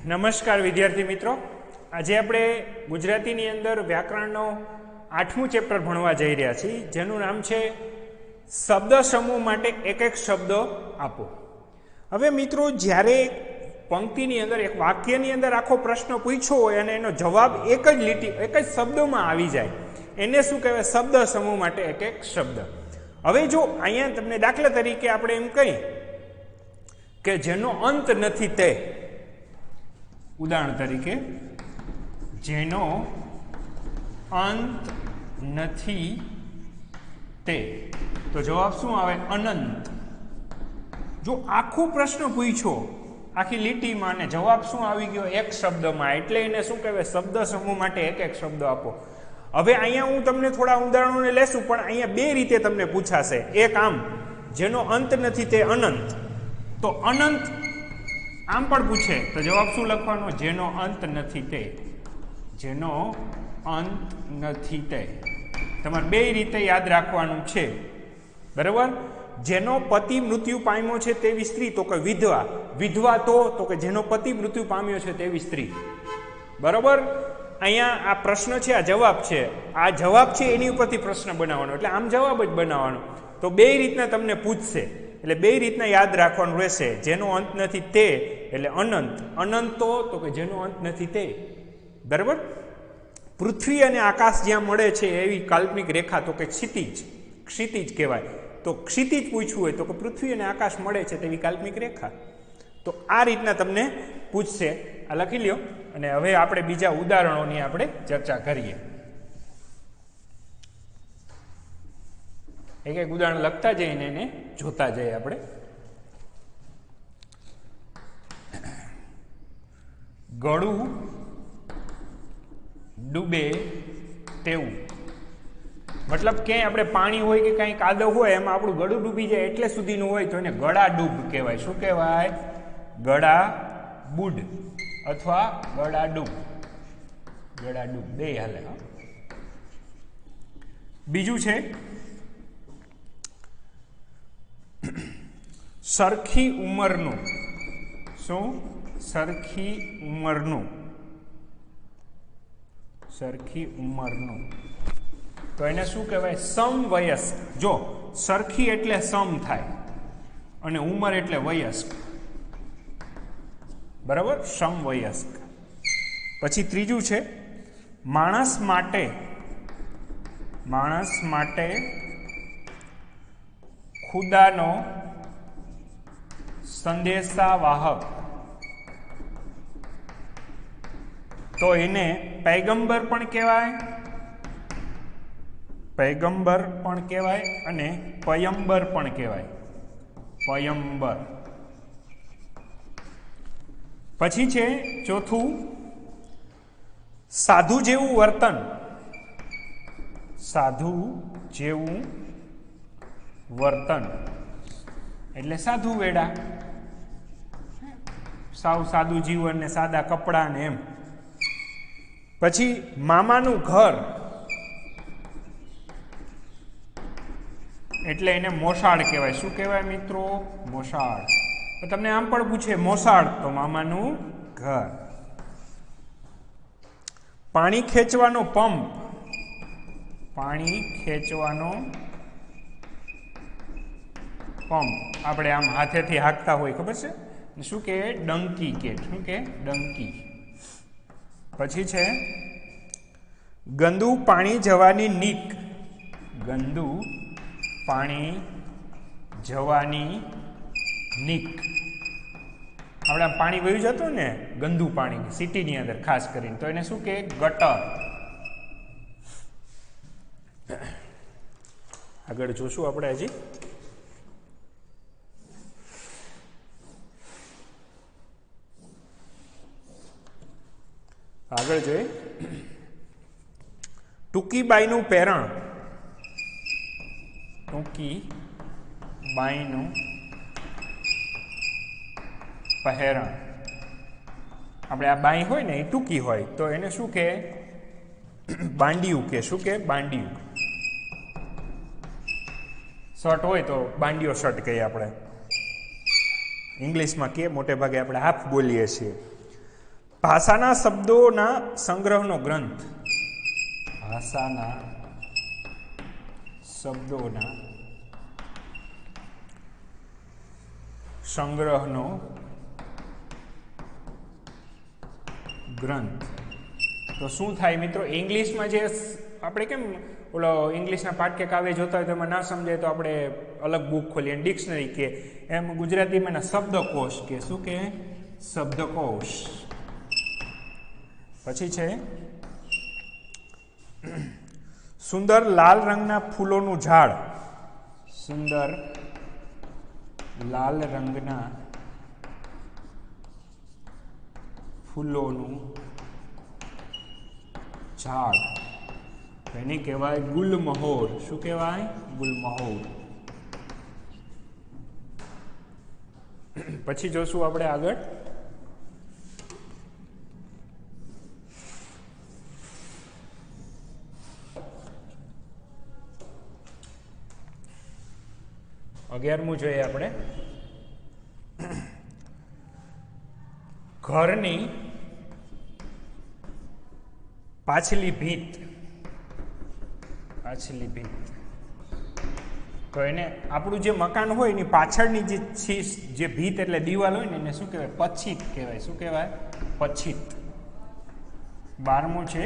નમસ્કાર વિદ્યાર્થી મિત્રો, આજે આપણે ગુજરાતીની અંદર વ્યાકરણનો 8મું ચેપ્ટર ભણવા જઈ રહ્યા છીએ, જેનું નામ છે શબ્દ સમૂહ માટે એક એક શબ્દ આપો. હવે મિત્રો, જ્યારે પંક્તિની અંદર એક વાક્યની અંદર આખો પ્રશ્ન પૂછ્યો હોય અને એનો જવાબ એક જ લીટી એક જ શબ્દમાં આવી જાય, એને શું કહેવાય? શબ્દ સમૂહ માટે એક એક શબ્દ. હવે જો અહીંયા તમને દાખલા તરીકે આપણે એમ કહી કે જેનો અંત નથી તે, ઉદાહરણ તરીકે જેનો અંત નથી તે, તો જવાબ શું આવે? અનંત. જો આખો પ્રશ્ન પૂછ્યો આખી લીટીમાં અને જવાબ શું આવી ગયો? એક શબ્દમાં, એટલે એને શું કહેવાય? શબ્દ સમૂહ માટે એક એક શબ્દ આપો. હવે અહીંયા હું તમને થોડા ઉદાહરણોને લેશું, પણ અહીંયા બે રીતે તમને પૂછાશે. એક આમ, જેનો અંત નથી તે અનંત, તો અનંત આમ પણ પૂછે તો જવાબ શું લખવાનો? જેનો અંત નથી તે. જેનો અંત નથી તે. તમારે બે રીતે યાદ રાખવાનું છે, બરાબર? જેનો પતિ મૃત્યુ પામ્યો છે તેવી સ્ત્રી, તો કે વિધવા. વિધવા તો કે જેનો પતિ મૃત્યુ પામ્યો છે તેવી સ્ત્રી, બરાબર? અહીંયા આ પ્રશ્ન છે, આ જવાબ છે. આ જવાબ છે એની ઉપરથી પ્રશ્ન બનાવવાનો, એટલે આમ જવાબ જ બનાવવાનો. તો બે રીતના તમને પૂછશે, એટલે બે રીતના યાદ રાખવાનું રહેશે. જેનો અંત નથી તે એટલે અનંત. અનંત તો કે જેનો અંત નથી તે, બરાબર? પૃથ્વી અને આકાશ જ્યાં મળે છે એવી કાલ્પનિક રેખા, તો કે ક્ષિતિજ. ક્ષિતિજ કહેવાય. તો ક્ષિતિજ પૂછવું હોય તો કે પૃથ્વી અને આકાશ મળે છે તેવી કાલ્પનિક રેખા. તો આ રીતના તમને પૂછશે. આ લખી લ્યો, અને હવે આપણે બીજા ઉદાહરણોની આપણે ચર્ચા કરીએ. એક એક ઉદાહરણ લખતા જઈને એને જોતા જઈએ આપણે. ગળું ડૂબે તેવું, મતલબ ક્યાંય આપણે પાણી હોય કે કંઈ કાદવ હોય એમાં આપણું ગળું ડૂબી જાય એટલે સુધીનું હોય તો એને ગળા ડૂબ કહેવાય. શું કહેવાય? ગળા બુડ અથવા ગળા ડૂબ. ગળા ડૂબ બે હાલે. બીજું છે સરખી ઉંમરનું. શું? સરખી ઉંમરનું. સરખી ઉંમરનું, તો એને શું કહેવાય? સમવયસ્ક. જો સરખી એટલે સમ થાય અને ઉંમર એટલે વયસ્ક, બરાબર? સમવયસ્ક. પછી ત્રીજું છે માણસ માટે. માણસ માટે ખુદાનો સંદેશાવાહક, તો એને પૈગંબર પણ કહેવાય, પૈગંબર પણ કહેવાય અને પયંબર પણ કહેવાય. પયંબર. પછી છે ચોથું સાધુ જેવું વર્તન. સાધુ જેવું વર્તન એટલે સાધુ વેડા, સાવ સાદું જીવન ને સાદા કપડાં ને એમ. પછી મામાનું ઘર એટલે એને મોસાળ કહેવાય. શું કહેવાય મિત્રો? મોસાળ. તો તમને આમ પણ પૂછે મોસાળ, તો મામાનું ઘર. પાણી ખેંચવાનો પંપ. પાણી ખેંચવાનો પંપ, આપણે આમ હાથેથી હાંકતા હોય, ખબર છે? શું કે? ડંકી કે. શું કે? ડંકી. પછી છે ગંદુ પાણી જવાની નીક. ગંદુ પાણી જવાની નીક. આપણે આમ પાણી વહી જતું ને, ગંદુ પાણી સિટીની અંદર ખાસ કરીને, તો એને શું કે? ગટર. આગળ જોશું આપણે હજી. આગળ જોઈએ ટૂંકી બાઈનું પહેરણ. ટૂંકી બાઈનું પહેરણ. આપણે આ બાઈ હોય ને એ ટૂંકી હોય તો એને શું કે? બાંડિયું કે. શું કે? બાંડિયું. શર્ટ હોય તો બાંડિયો શર્ટ કહીએ આપણે. ઇંગ્લિશમાં કે મોટે ભાગે આપણે હાફ બોલીએ છીએ. ભાષાના શબ્દોના સંગ્રહનો ગ્રંથ. ભાષાના શબ્દોના સંગ્રહનો ગ્રંથ. તો શું થાય મિત્રો, ઇંગ્લિશમાં જે આપણે કેમ ઓલો ઇંગ્લિશના પાઠ્ય કાવ્ય જોતા હોય તો એમાં ના સમજાય તો આપણે અલગ બુક ખોલીએ ડિક્શનરી કે, એમ ગુજરાતીમાં એના શબ્દકોશ કે. શું કે? શબ્દકોશ. પછી છે સુંદર લાલ રંગના ફૂલોનું ઝાડ. સુંદર લાલ રંગના ફૂલોનું ઝાડ, એને કહેવાય ગુલમહોર. શું કહેવાય? ગુલમહોર. પછી જોશું આપણે આગળ અગિયારમું જોઈએ આપણે. ઘરની પાછલી ભીત. પાછલી ભીત તો એને આપણું જે મકાન હોય એની પાછળની જે ભીત એટલે દિવાલ હોય ને એને શું કહેવાય? પછીત કહેવાય. શું કહેવાય? પછીત. 12મું છે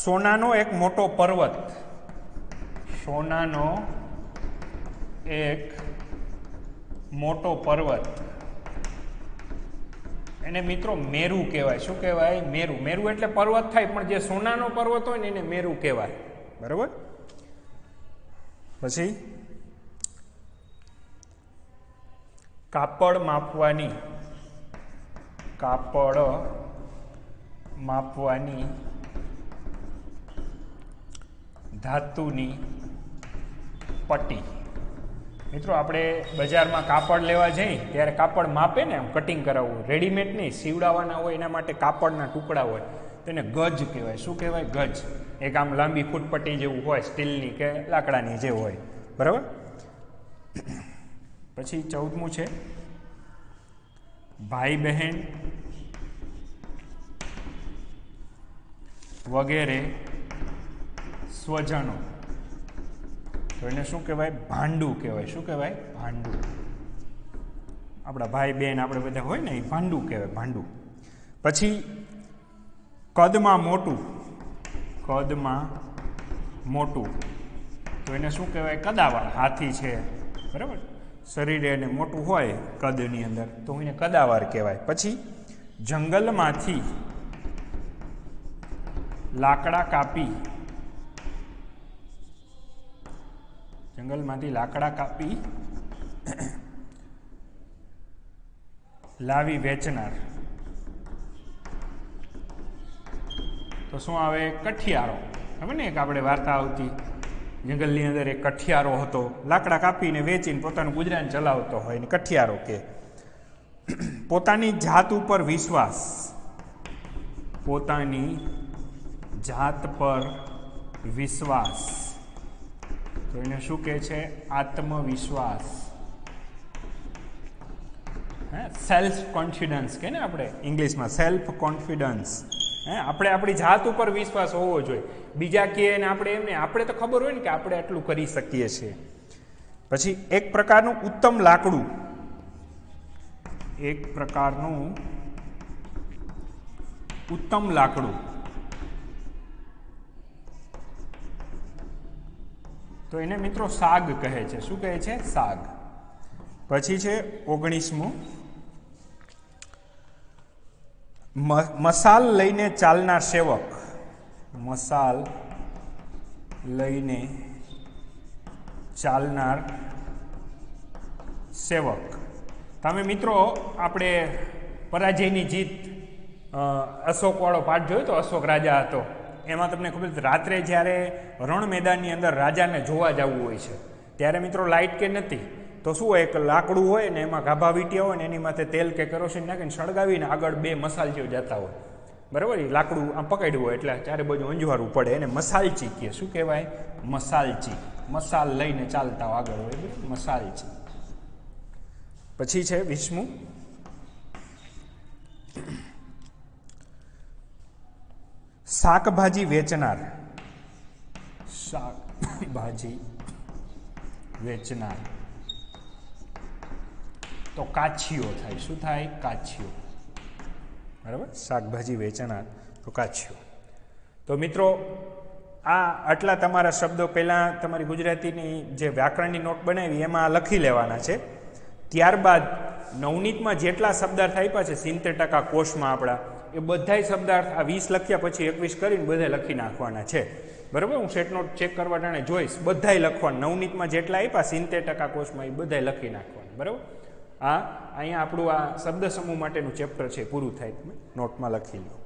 સોનાનો એક મોટો પર્વત. સોનાનો એક મોટો પર્વત, એને મિત્રો મેરુ કહેવાય. શું કહેવાય? મેરુ. મેરુ એટલે પર્વત થાય, પણ જે સોનાનો પર્વત હોય ને એને મેરુ કહેવાય. બરાબર. પછી કાપડ માપવાની. કાપડ માપવાની ધાતુની પટ્ટી. મિત્રો આપણે બજારમાં કાપડ લેવા જઈએ ત્યારે કાપડ માપે ને, કટિંગ કરાવવું, રેડીમેડ નહીં, સીવડાવવાના હોય એના માટે કાપડના ટુકડા હોય તો એને ગજ કહેવાય. શું કહેવાય? ગજ. એક આમ લાંબી ફૂટપટ્ટી જેવું હોય, સ્ટીલની કે લાકડાની જે હોય. બરાબર. પછી 14મું છે ભાઈ બહેન વગેરે સ્વજનો, તો એને શું કહેવાય? ભાંડું કહેવાય. શું કહેવાય? ભાંડું. આપણા ભાઈ બહેન આપણે બધા હોય ને એ ભાંડું કહેવાય. ભાંડું. પછી કદમાં મોટું. કદમાં મોટું તો એને શું કહેવાય? કદાવર. હાથી છે, બરાબર, શરીરે એને મોટું હોય કદની અંદર તો એને કદાવર કહેવાય. પછી જંગલમાંથી લાકડા કાપી. જંગલમાંથી લાકડા કાપી લાવી વેચનાર, તો શું આવે? કઠિયારો. ખબર ને એક આપણે વાર્તા આવતી, જંગલની અંદર એક કઠિયારો હતો, લાકડા કાપીને વેચીને પોતાનું ગુજરાન ચલાવતો હોય ને કઠિયારો કે. પોતાની જાત ઉપર વિશ્વાસ. પોતાની જાત પર વિશ્વાસ, તો એને શું કહે છે? આત્મવિશ્વાસ. સેલ્ફ કોન્ફિડન્સ કે ને આપણે ઇંગ્લિશમાં, સેલ્ફ કોન્ફિડન્સ. આપણે આપણી જાત ઉપર વિશ્વાસ હોવો જોઈએ. બીજા કહે ને આપણે એમને, આપણે તો ખબર હોય ને કે આપણે આટલું કરી શકીએ છીએ. પછી એક પ્રકારનું ઉત્તમ લાકડું. એક પ્રકારનું ઉત્તમ લાકડું, તો એને મિત્રો સાગ કહે છે. શું કહે છે? સાગ. પછી છે 19મું મસાલ લઈને ચાલનાર સેવક. મસાલ લઈને ચાલનાર સેવક. તમે મિત્રો આપણે પરાજયની જીત અશોકવાળો પાઠ જોયો તો, અશોક રાજા હતો એમાં તમને ખબર છે રાત્રે જ્યારે રણ મેદાનની અંદર રાજાને જોવા જવું હોય છે ત્યારે મિત્રો લાઇટ કે નથી તો શું હોય, એક લાકડું હોય ને એમાં ગાભા વીંટ્યા હોય ને એની માથે તેલ કે કેરોસીન નાખીને સળગાવીને આગળ બે મસાલચીઓ જતા હોય. બરાબર. એ લાકડું આમ પકડ્યું હોય એટલે ચારે બાજુ અંજવાળું પડે, એને મસાલચી કહે. શું કહેવાય? મસાલચી. મસાલ લઈને ચાલતા આગળ હોય, મસાલચી. પછી છે 20મું, શાકભાજી વેચનાર. શાકભાજી વેચનાર તો કાછીઓ થાય. શું થાય? કાછીઓ. બરાબર, શાકભાજી વેચનાર તો કાછીઓ. તો મિત્રો આટલા તમારા શબ્દો પહેલાં તમારી ગુજરાતીની જે વ્યાકરણની નોટ બનાવી એમાં લખી લેવાના છે. ત્યારબાદ નવનીતમાં જેટલા શબ્દાર્થ આપ્યા છે 70% કોષમાં આપણા, એ બધાય શબ્દાર્થ આ 20 લખ્યા પછી 21 કરીને બધા લખી નાખવાના છે. બરાબર, હું સેટ નોટ ચેક કરવા ટાણે જોઈશ, બધાય લખવાના. નવનીતમાં જેટલા આપ્યા 70% કોષમાં એ બધાય લખી નાખવાના. બરાબર, અહીંયા આપણું આ શબ્દ સમૂહ માટેનું ચેપ્ટર છે પૂરું થાય, તમે નોટમાં લખી લો.